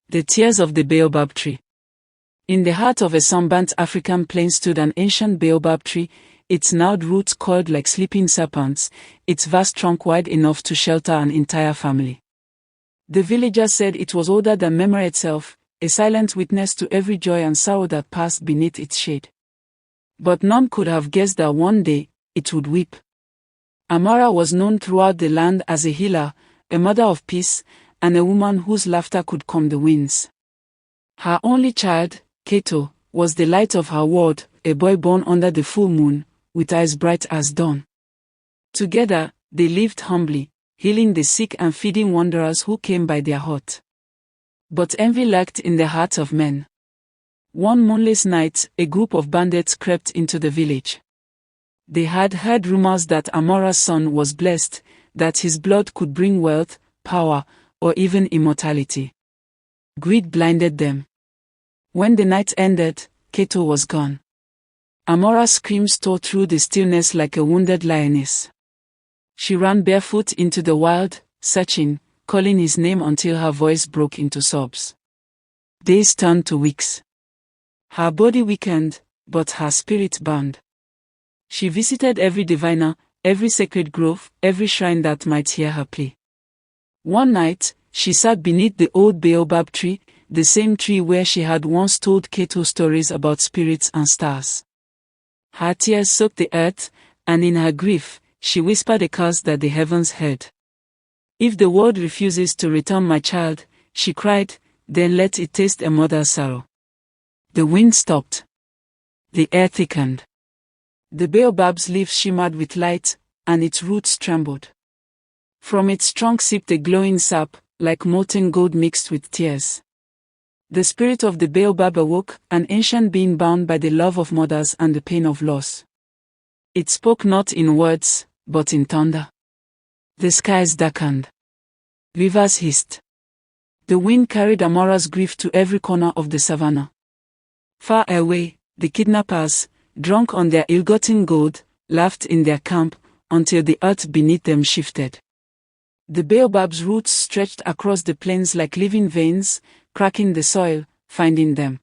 The tears of the Baobab Tree. In the heart of a sunburnt African plain stood an ancient baobab tree, its gnarled roots coiled like sleeping serpents, its vast trunk wide enough to shelter an entire family. The villagers said it was older than memory itself, a silent witness to every joy and sorrow that passed beneath its shade. But none could have guessed that one day, it would weep. Amara was known throughout the land as a healer, a mother of peace, and a woman whose laughter could calm the winds. Her only child, Kato, was the light of her world, a boy born under the full moon, with eyes bright as dawn. Together, they lived humbly, healing the sick and feeding wanderers who came by their hut. But envy lurked in the hearts of men. One moonless night, a group of bandits crept into the village. They had heard rumors that Amora's son was blessed, that his blood could bring wealth, power, or even immortality. Greed blinded them. When the night ended, Kato was gone. Amora's screams tore through the stillness like a wounded lioness. She ran barefoot into the wild, searching, calling his name until her voice broke into sobs. Days turned to weeks. Her body weakened, but her spirit burned. She visited every diviner, every sacred grove, every shrine that might hear her plea. One night, she sat beneath the old baobab tree, the same tree where she had once told Kato stories about spirits and stars. Her tears soaked the earth, and in her grief, she whispered a curse that the heavens heard. If the world refuses to return my child, she cried, then let it taste a mother's sorrow. The wind stopped. The air thickened. The baobab's leaves shimmered with light, and its roots trembled. From its trunk sipped a glowing sap, like molten gold mixed with tears. The spirit of the baobab awoke, an ancient being bound by the love of mothers and the pain of loss. It spoke not in words, but in thunder. The skies darkened. Rivers hissed. The wind carried Amora's grief to every corner of the savannah. Far away, the kidnappers, drunk on their ill-gotten gold, laughed in their camp, until the earth beneath them shifted. The baobab's roots stretched across the plains like living veins, cracking the soil, finding them.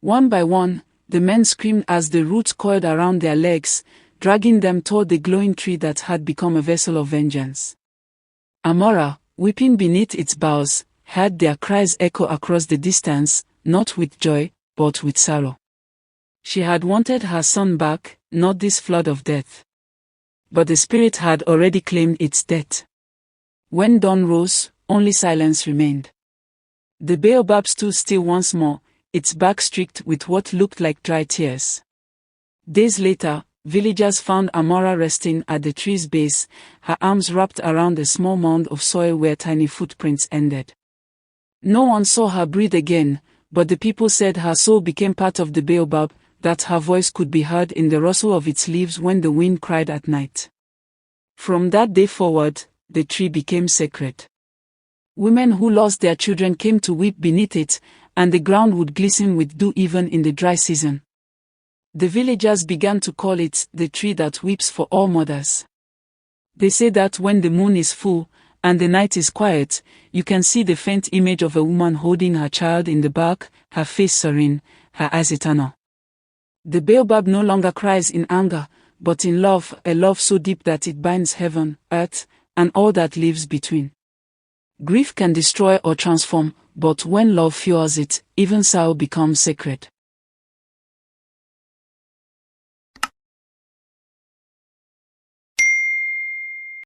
One by one, the men screamed as the roots coiled around their legs, dragging them toward the glowing tree that had become a vessel of vengeance. Amora, weeping beneath its boughs, heard their cries echo across the distance, not with joy, but with sorrow. She had wanted her son back, not this flood of death. But the spirit had already claimed its death. When dawn rose, only silence remained. The baobab stood still once more, its bark streaked with what looked like dry tears. Days later, villagers found Amora resting at the tree's base, her arms wrapped around a small mound of soil where tiny footprints ended. No one saw her breathe again, but the people said her soul became part of the baobab, that her voice could be heard in the rustle of its leaves when the wind cried at night. From that day forward, the tree became sacred. Women who lost their children came to weep beneath it, and the ground would glisten with dew even in the dry season. The villagers began to call it the tree that weeps for all mothers. They say that when the moon is full, and the night is quiet, you can see the faint image of a woman holding her child in the bark, her face serene, her eyes eternal. The baobab no longer cries in anger, but in love, a love so deep that it binds heaven, earth, and all that lives between. Grief can destroy or transform, but when love fuels it, even sorrow becomes sacred.